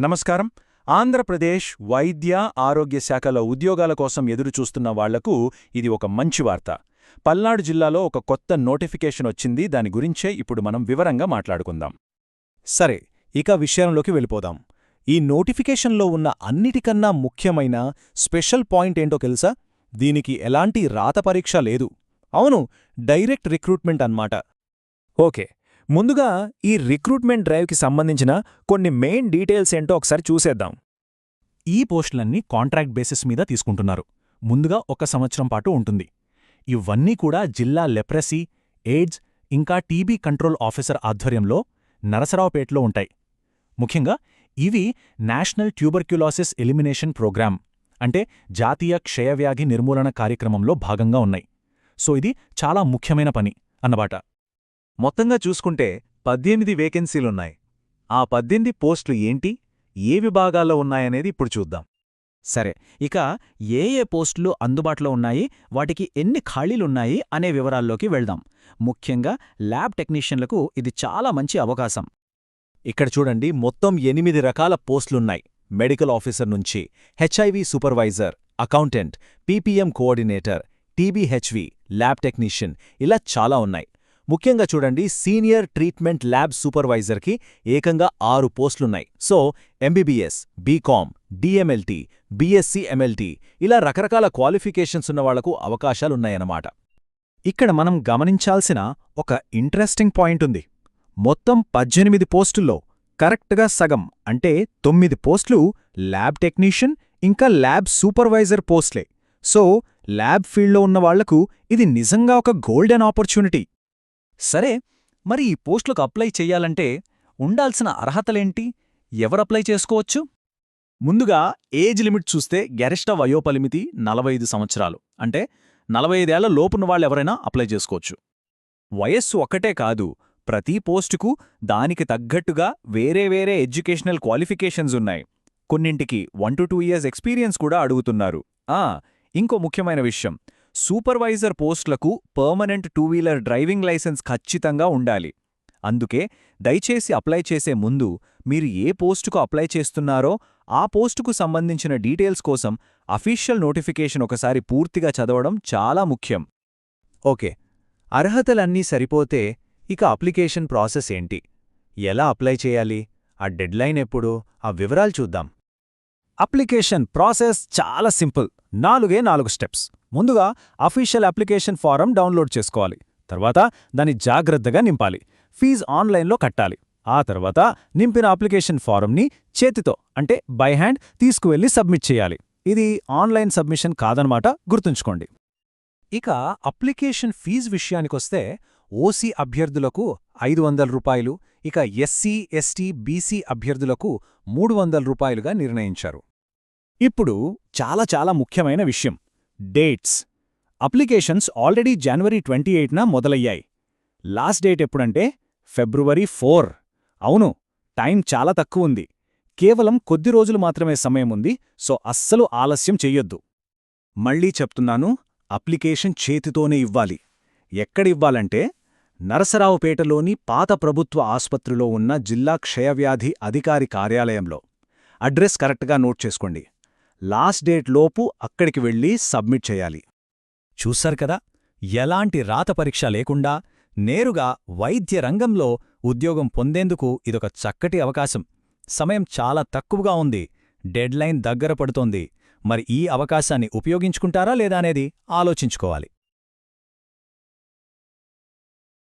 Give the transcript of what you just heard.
నమస్కారం. ఆంధ్రప్రదేశ్ వైద్య ఆరోగ్య శాఖలో ఉద్యోగాల కోసం ఎదురుచూస్తున్న వాళ్లకు ఇది ఒక మంచి వార్త. పల్నాడు జిల్లాలో ఒక కొత్త నోటిఫికేషన్ వచ్చింది. దాని గురించే ఇప్పుడు మనం వివరంగా మాట్లాడుకుందాం. సరే, ఇక విషయంలోకి వెళ్ళిపోదాం. ఈ నోటిఫికేషన్లో ఉన్న అన్నిటికన్నా ముఖ్యమైన స్పెషల్ పాయింట్ ఏంటో తెలుసా? దీనికి ఎలాంటి రాత పరీక్ష లేదు. అవును, డైరెక్ట్ రిక్రూట్మెంట్ అన్నమాట. ఓకే, ముందుగా ఈ రిక్రూట్మెంట్ డ్రైవ్కి సంబంధించిన కొన్ని మెయిన్ డీటెయిల్స్ ఏంటో ఒకసారి చూసేద్దాం. ఈ పోస్టులన్నీ కాంట్రాక్ట్ బేసిస్ మీద తీసుకుంటున్నారు. ముందుగా 1 సంవత్సరం పాటు ఉంటుంది. ఇవన్నీ కూడా జిల్లా లెప్రసీ, ఎయిడ్స్ ఇంకా టీబీ కంట్రోల్ ఆఫీసర్ ఆధ్వర్యంలో నరసరావుపేటలో ఉంటాయి. ముఖ్యంగా ఇవి నేషనల్ ట్యూబర్క్యులోసిస్ ఎలిమినేషన్ ప్రోగ్రామ్ అంటే జాతీయ క్షయవ్యాధి నిర్మూలన కార్యక్రమంలో భాగంగా ఉన్నాయి. సో ఇది చాలా ముఖ్యమైన పని అన్నమాట. మొత్తంగా చూసుకుంటే 18 వేకెన్సీలున్నాయి. ఆ 18 పోస్టులు ఏంటి, ఏ విభాగాల్లో ఉన్నాయనేది ఇప్పుడు చూద్దాం. సరే, ఇక ఏ పోస్టులు అందుబాటులో ఉన్నాయి, వాటికి ఎన్ని ఖాళీలున్నాయి అనే వివరాల్లోకి వెళ్దాం. ముఖ్యంగా ల్యాబ్ టెక్నీషియన్లకు ఇది చాలా మంచి అవకాశం. ఇక్కడ చూడండి, మొత్తం 8 రకాల పోస్టులున్నాయి. మెడికల్ ఆఫీసర్ నుంచి HIV supervisor, accountant, PPM coordinator, TBHV, lab technician ఇలా చాలా ఉన్నాయి. ముఖ్యంగా చూడండి, సీనియర్ ట్రీట్మెంట్ ల్యాబ్ సూపర్వైజర్కి ఏకంగా 6 పోస్టులున్నాయి. So MBBS, BCom, DMLT, BSc MLT ఇలా రకరకాల క్వాలిఫికేషన్స్ ఉన్న వాళ్లకు అవకాశాలున్నాయన్నమాట. ఇక్కడ మనం గమనించాల్సిన ఒక ఇంట్రెస్టింగ్ పాయింట్ ఉంది. మొత్తం 18 పోస్టుల్లో కరెక్ట్గా సగం అంటే 9 పోస్టులు ల్యాబ్ టెక్నీషియన్ ఇంకా ల్యాబ్ సూపర్వైజర్ పోస్ట్లే. సో ల్యాబ్ ఫీల్డ్లో ఉన్న వాళ్లకు ఇది నిజంగా ఒక గోల్డెన్ ఆపర్చునిటీ. సరే, మరి ఈ పోస్టులకు అప్లై చెయ్యాలంటే ఉండాల్సిన అర్హతలేంటి, ఎవరప్లై చేసుకోవచ్చు? ముందుగా ఏజ్ లిమిట్ చూస్తే గరిష్ట వయోపరిమితి 45 సంవత్సరాలు అంటే 45 ఏళ్ల లోపున్న వాళ్ళెవరైనా అప్లై చేసుకోవచ్చు. వయస్సు ఒక్కటే కాదు, ప్రతి పోస్టుకు దానికి తగ్గట్టుగా వేరే వేరే ఎడ్యుకేషనల్ క్వాలిఫికేషన్స్ ఉన్నాయి. కొన్నింటికి 1 to 2 years ఎక్స్పీరియన్స్ కూడా అడుగుతున్నారు. ఇంకో ముఖ్యమైన విషయం, సూపర్వైజర్ పోస్టులకు పర్మనెంట్ 2-వీలర్ డ్రైవింగ్ లైసెన్స్ ఖచ్చితంగా ఉండాలి. అందుకే దయచేసి అప్లై చేసే ముందు మీరు ఏ పోస్టుకు అప్లై చేస్తున్నారో ఆ పోస్టుకు సంబంధించిన డీటెయిల్స్ కోసం అఫీషియల్ నోటిఫికేషన్ ఒకసారి పూర్తిగా చదవడం చాలా ముఖ్యం. ఓకే, అర్హతలన్నీ సరిపోతే ఇక అప్లికేషన్ ప్రాసెస్ ఏంటి, ఎలా అప్లై చేయాలి, ఆ డెడ్లైన్ ఎప్పుడు, ఆ వివరాలు చూద్దాం. అప్లికేషన్ ప్రాసెస్ చాలా సింపుల్. 4 స్టెప్స్. ముందుగా అఫీషియల్ అప్లికేషన్ ఫారం డౌన్లోడ్ చేసుకోవాలి. తర్వాత దాన్ని జాగ్రత్తగా నింపాలి. ఫీజు ఆన్లైన్లో కట్టాలి. ఆ తర్వాత నింపిన అప్లికేషన్ ఫారంని చేతితో అంటే బై హ్యాండ్ తీసుకువెళ్లి సబ్మిట్ చేయాలి. ఇది ఆన్లైన్ సబ్మిషన్ కాదనమాట, గుర్తుంచుకోండి. ఇక అప్లికేషన్ ఫీజు విషయానికొస్తే ఓసీ అభ్యర్థులకు 500 రూపాయలు, ఇక ఎస్సీ, ఎస్టీ, బీసీ అభ్యర్థులకు 300 రూపాయలుగా నిర్ణయించారు. ఇప్పుడు చాలా ముఖ్యమైన విషయం, డేట్స్. అప్లికేషన్స్ ఆల్రెడీ January 28న మొదలయ్యాయి. లాస్ట్ డేట్ ఎప్పుడంటే February 4. అవును, టైం చాలా తక్కువుంది. కేవలం కొద్ది రోజులు మాత్రమే సమయముంది. సో అస్సలు ఆలస్యం చెయ్యొద్దు. మళ్లీ చెప్తున్నాను, అప్లికేషన్ చేతితోనే ఇవ్వాలి. ఎక్కడివ్వాలంటే నరసరావుపేటలోని పాత ప్రభుత్వ ఆస్పత్రిలో ఉన్న జిల్లా క్షయవ్యాధి అధికారి కార్యాలయంలో. అడ్రస్ కరెక్ట్గా నోట్ చేసుకోండి. లాస్ట్ డేట్ లోపు అక్కడికి వెళ్ళి సబ్మిట్ చేయాలి. చూశారు కదా, ఎలాంటి రాత పరీక్ష లేకుండా నేరుగా వైద్య రంగంలో ఉద్యోగం పొందేందుకు ఇదొక చక్కటి అవకాశం. సమయం చాలా తక్కువగా ఉంది, డెడ్లైన్ దగ్గర పడుతోంది. మరి ఈ అవకాశాన్ని ఉపయోగించుకుంటారా లేదా అనేది ఆలోచించుకోవాలి.